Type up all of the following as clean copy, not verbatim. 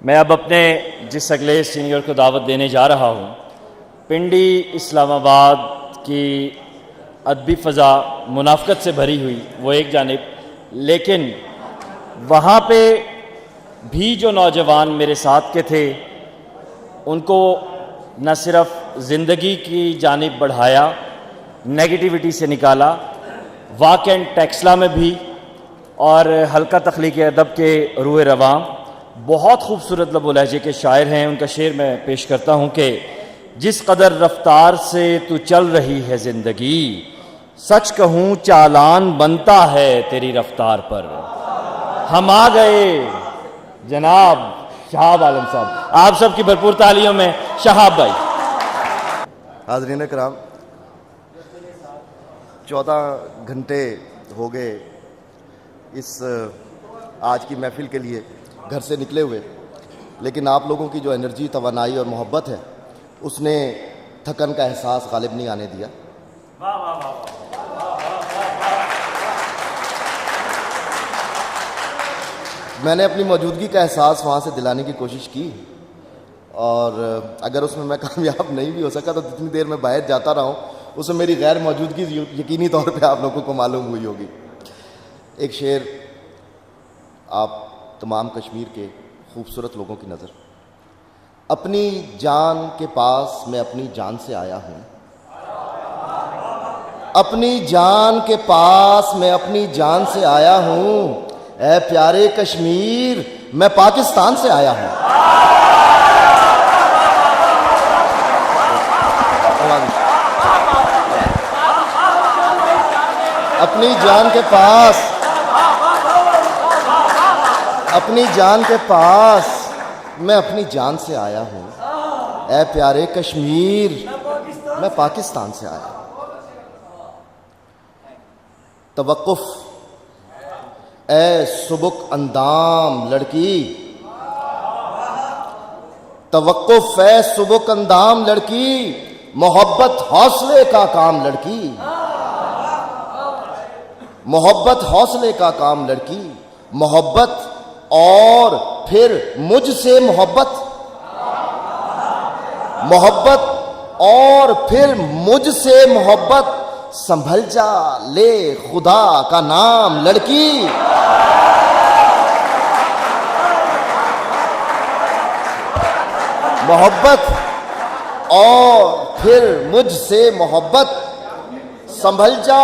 मैं अब अपने जिस अगले सीनियर को दावत देने जा रहा हूँ, पिंडी इस्लामाबाद की अदबी फ़ज़ा मुनाफ़क़त से भरी हुई वो एक जानिब, लेकिन वहाँ पे भी जो नौजवान मेरे साथ के थे उनको न सिर्फ ज़िंदगी की जानिब बढ़ाया, नेगेटिविटी से निकाला, वाक़ एंड टेक्सला में भी और हल्का तख्लीक़ अदब के रूए रवां बहुत खूबसूरत लब व लहजे के शायर हैं। उनका शेर मैं पेश करता हूँ कि जिस कदर रफ्तार से तू चल रही है ज़िंदगी, सच कहूँ चालान बनता है तेरी रफ्तार पर। हम आ गए जनाब शहाब आलम साहब, आप सबकी भरपूर तालियों में शहाब भाई। हाज़रीन कराम, 14 घंटे हो गए इस आज की महफ़िल के लिए घर से निकले हुए, लेकिन आप लोगों की जो एनर्जी, तवानाई और मोहब्बत है उसने थकन का एहसास गालिब नहीं आने दिया। मैंने अपनी मौजूदगी का एहसास वहाँ से दिलाने की कोशिश की और अगर उसमें मैं कामयाब नहीं भी हो सका तो जितनी देर मैं बाहर जाता रहा हूँ उसमें मेरी गैर मौजूदगी यकीनी तौर पे आप लोगों को मालूम हुई होगी। एक शेर आप तमाम कश्मीर के खूबसूरत लोगों की नज़र। अपनी जान के पास मैं अपनी जान से आया हूँ, अपनी जान के पास मैं अपनी जान से आया हूँ, ऐ प्यारे कश्मीर मैं पाकिस्तान से आया हूँ। अपनी जान के पास, अपनी जान के पास मैं अपनी जान से आया हूँ, ऐ प्यारे कश्मीर मैं पाकिस्तान से आया हूँ। तवक्कुफ ऐ सुबुक अंदाम लड़की, तवक्कुफ ऐ सुबुक अंदाम लड़की, मोहब्बत हौसले का काम लड़की, मोहब्बत हौसले का काम लड़की, मोहब्बत और फिर मुझसे मोहब्बत, मोहब्बत और फिर मुझसे मोहब्बत, संभल जा ले खुदा का नाम लड़की। मोहब्बत और फिर मुझसे मोहब्बत, संभल जा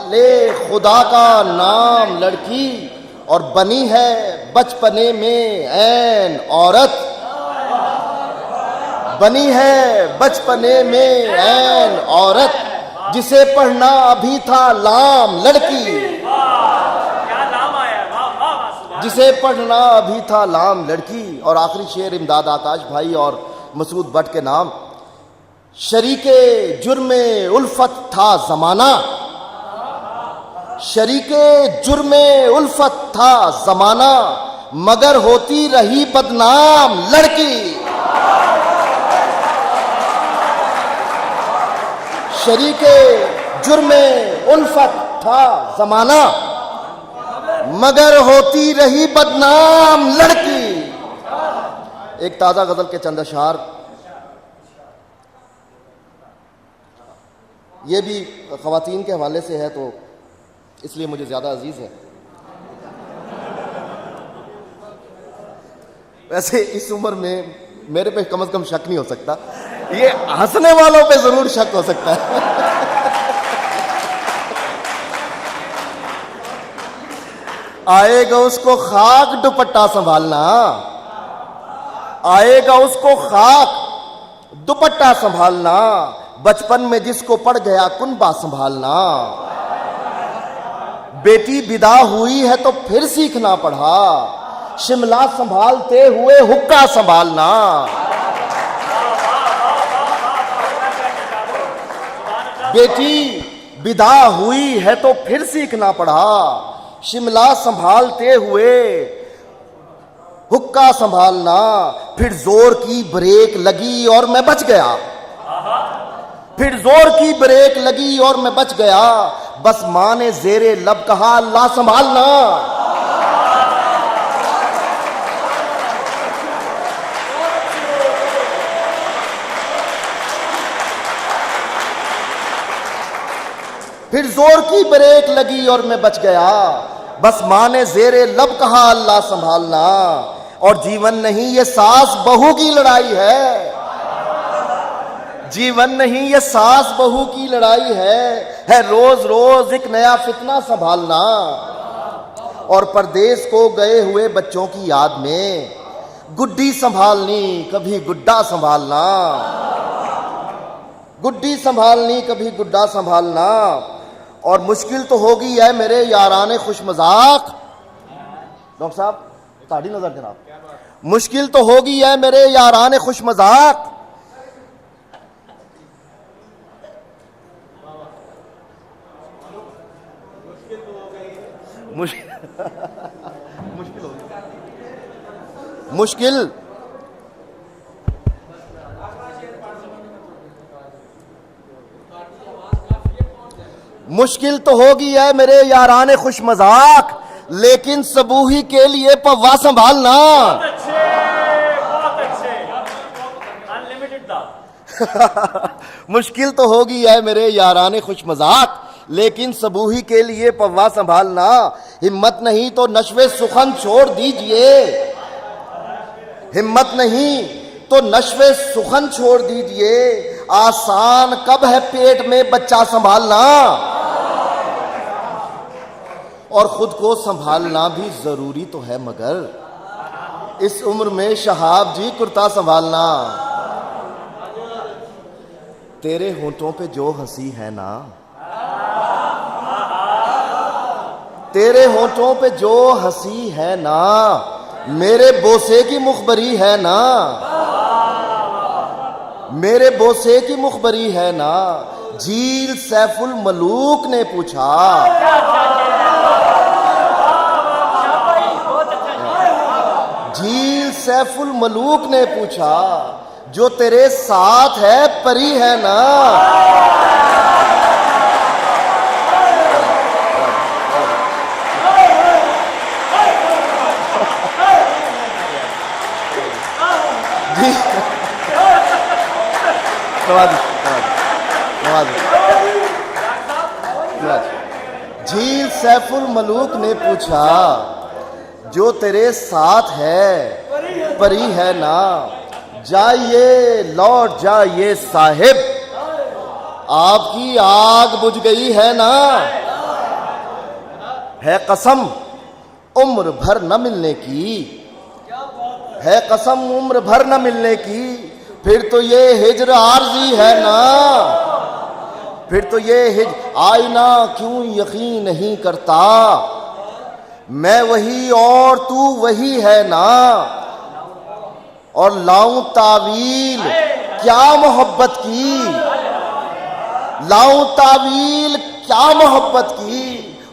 ले खुदा का नाम लड़की। और बनी है बचपने में ऐन औरत, बनी है बचपने में ऐन औरत, जिसे पढ़ना अभी था लाम लड़की, जिसे पढ़ना अभी था लाम लड़की। और आखिरी शेर इमदाद आकाश भाई और मसूद भट्ट के नाम। शरीके जुर्मे उल्फत था जमाना, शरीके जुर्मे उल्फत था जमाना, मगर होती रही बदनाम लड़की। शरीके जुर्मे उल्फत था जमाना, मगर होती रही बदनाम लड़की। एक ताजा गजल के चंद अशार, ये भी खवातीन के हवाले से है तो इसलिए मुझे ज्यादा अजीज है। वैसे इस उम्र में मेरे पे कम से कम शक नहीं हो सकता, ये हंसने वालों पे जरूर शक हो सकता है। आएगा उसको खाक दुपट्टा संभालना, आएगा उसको खाक दुपट्टा संभालना, बचपन में जिसको पड़ गया कुनबा संभालना। बेटी विदा हुई है तो फिर सीखना पड़ा, शिमला संभालते हुए हुक्का संभालना। बेटी विदा हुई है तो फिर सीखना पड़ा, शिमला संभालते हुए हुक्का संभालना। फिर जोर की ब्रेक लगी और मैं बच गया, फिर जोर की ब्रेक लगी और मैं बच गया, बस मां ने जेरे लब कहा अल्लाह संभालना। फिर जोर की ब्रेक लगी और मैं बच गया। बस माँ ने जेरे लब कहा अल्लाह संभालना, और जीवन नहीं ये सास बहू की लड़ाई है। जीवन नहीं ये सास बहू की लड़ाई है रोज रोज एक नया फितना संभालना। और परदेश को गए हुए बच्चों की याद में गुड्डी संभालनी कभी गुड्डा संभालना, गुड्डी संभालनी कभी गुड्डा संभालना। और मुश्किल तो होगी है मेरे याराने खुश मजाक। डॉक्टर साहब ताड़ी नजर जनाब, मुश्किल तो होगी है मेरे याराने खुश मजाक। मुश्किल मुश्किल तो होगी है मेरे याराने खुश मजाक, लेकिन सबूही के लिए पवा संभालना। बहुत अच्छे अनलिमिटेड था। मुश्किल तो होगी है मेरे याराने खुश मजाक, लेकिन सबूही के लिए पवा संभालना। हिम्मत नहीं तो नशवे सुखन छोड़ दीजिए, हिम्मत नहीं तो नशवे सुखन छोड़ दीजिए। आसान कब है पेट में बच्चा संभालना, और खुद को संभालना भी जरूरी तो है, मगर इस उम्र में शहाब जी कुर्ता संभालना। तेरे होंठों पे जो हंसी है ना, तेरे होंठों पे जो हंसी है ना, मेरे बोसे की मुखबरी है ना, मेरे बोसे की मुखबरी है ना। झील सैफुल मलूक ने पूछा, झील सैफुल मलूक ने पूछा, जो तेरे साथ है परी है ना। झील सैफुल मलूक ने पूछा, जो तेरे साथ है परी है ना। जाइए लौट जाइए साहिब, आपकी आग बुझ गई है ना। है कसम उम्र भर न मिलने की, है कसम उम्र भर न मिलने की, फिर तो ये हिज्र आरजी है ना। फिर तो ये आईना क्यों यकीन नहीं करता, मैं वही और तू वही है ना। और लाऊं तावील क्या मोहब्बत की, लाऊं तावील क्या मोहब्बत की,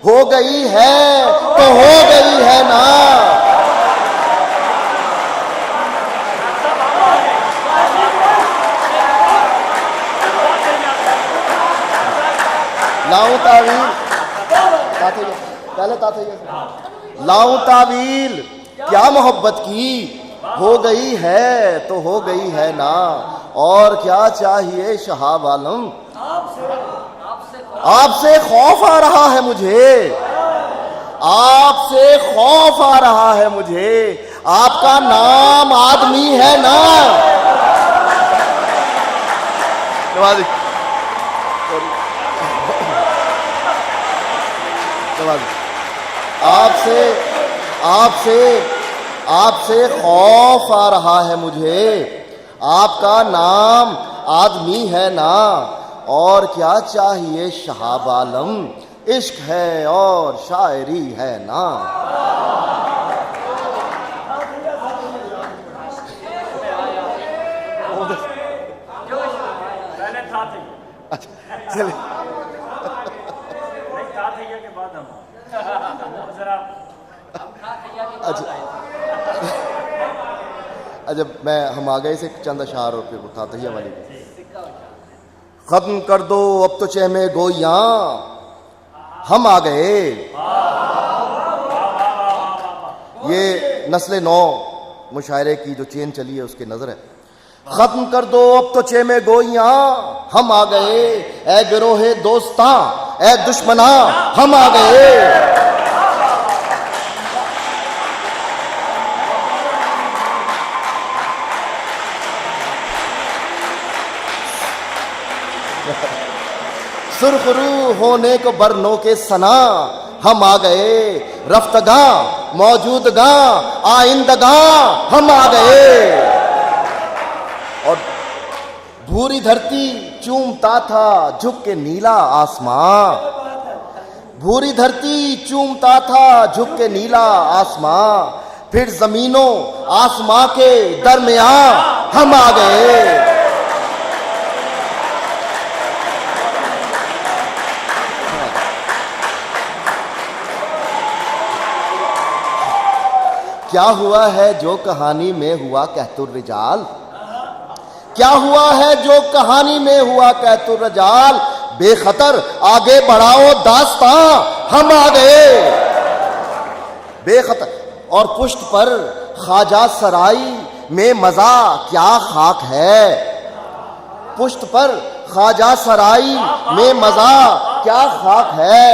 हो गई है तो हो गई है ना। लाऊं तावील पहले लाऊं तावील क्या मोहब्बत की, हो गई है तो हो गई है ना। और क्या चाहिए शहाब आलम, आपसे खौफ आ रहा है मुझे, आपसे खौफ आ रहा है मुझे। आपका नाम आदमी है ना। आपसे आपसे आपसे खौफ आ रहा है मुझे, आपका नाम आदमी है ना। और क्या चाहिए शहाब आलम, इश्क है और शायरी है ना। चलिए अच्छा हम आ गए से चंद अशार और फिर था तहिया वाली। खत्म कर दो अब तो चहमे गोइयां, हम आ गए। ये नस्ल नौ मुशायरे की जो चेन चली है उसकी नजर है। खत्म कर दो अब तो चेमे गोइयां, हम आ गए। ए गिरोहे दोस्तां ए दुश्मना हम आ गए। सुरखरू होने को बरनों के सना हम आ गए, रफ्तगा मौजूदगा आइंदगा हम आ गए। और भूरी धरती चूमता था झुक के नीला आसमां, भूरी धरती चूमता था झुक के नीला आसमां, फिर जमीनों आसमां के दरमियान हम आ गए। क्या हुआ है जो कहानी में हुआ कहतुर रिजाल, क्या हुआ है जो कहानी में हुआ कहतुर रिजाल, बेखतर आगे बढ़ाओ दास्तां हम आ गए। बेखतर और पुष्ट पर ख्वाजा सराई में मजा क्या खाक है, पुष्ट पर ख्वाजा सराई में मजा क्या खाक है,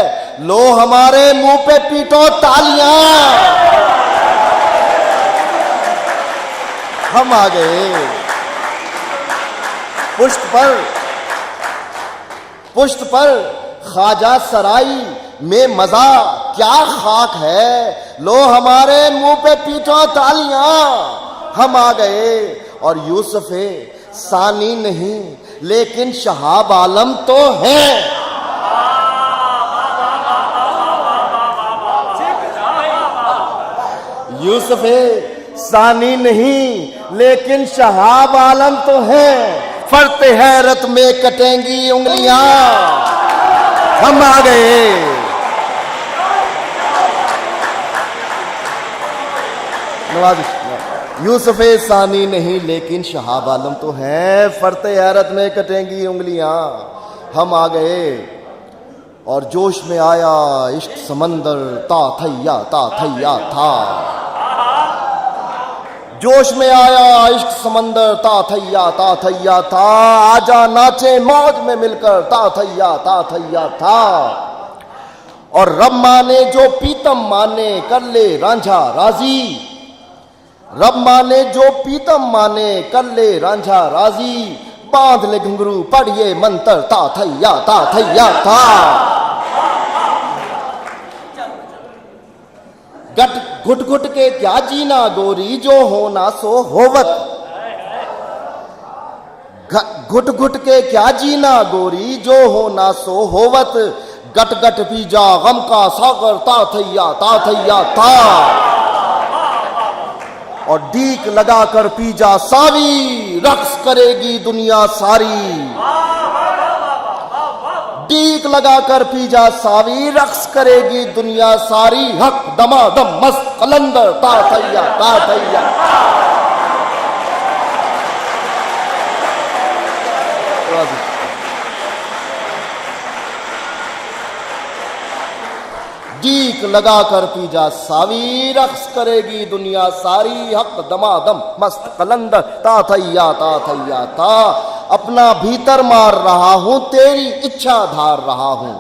लो हमारे मुंह पे पीटो तालियां हम आ गए। पुष्ट पर ख्वाजा सराई में मजा क्या खाक है, लो हमारे मुंह पे पीटो तालियां हम आ गए। और यूसुफे सानी नहीं लेकिन शहाब आलम तो है, यूसुफे सानी नहीं लेकिन शहाब आलम तो है, फरते हैरत में कटेंगी उंगलियां हम आ गए। यूसुफे सानी नहीं लेकिन शहाब आलम तो है, फरते हैरत में कटेंगी उंगलियां हम आ गए। और जोश में आया इश्क समंदर ता थैया था, जोश में आया इश्क समंदर ता थैया था, आजा नाचे मौज में मिलकर ता थैया था। और रब माने जो पीतम माने कर ले रांझा राजी, रब माने जो पीतम माने कर ले रांझा राजी, बांध ले घुंघरू पढ़िए मंत्र ता थैया था। गट घुट घुट के क्या जीना गोरी जो होना सो होवत, घुट घुट के क्या जीना गोरी जो होना सो होवत, गट गट पीजा गम का सागर ता थैया था। और डीक लगाकर पीजा सावी रक्स करेगी दुनिया सारी, डीक लगाकर पीजा सावी रक्स करेगी दुनिया सारी, हक दमादम मस्त कलंदर ता थैया डीक लगाकर पीजा सावी रक्स करेगी दुनिया सारी, हक दमादम मस्त कलंदर ता थैया था। अपना भीतर मार रहा हूं तेरी इच्छा धार रहा हूं,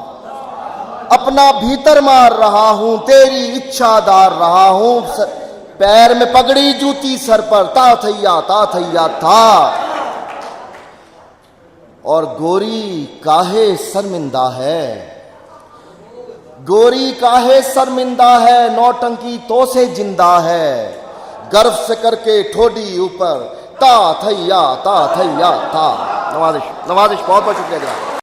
अपना भीतर मार रहा हूं तेरी इच्छा धार रहा हूं, पैर में पगड़ी जूती सर पर ता थैया था। और गोरी काहे शर्मिंदा है, गोरी काहे शर्मिंदा है, नौटंकी तो से जिंदा है, गर्व से करके ठोडी ऊपर ता थैया था। नवाजिश बहुत बहुत शुक्रिया।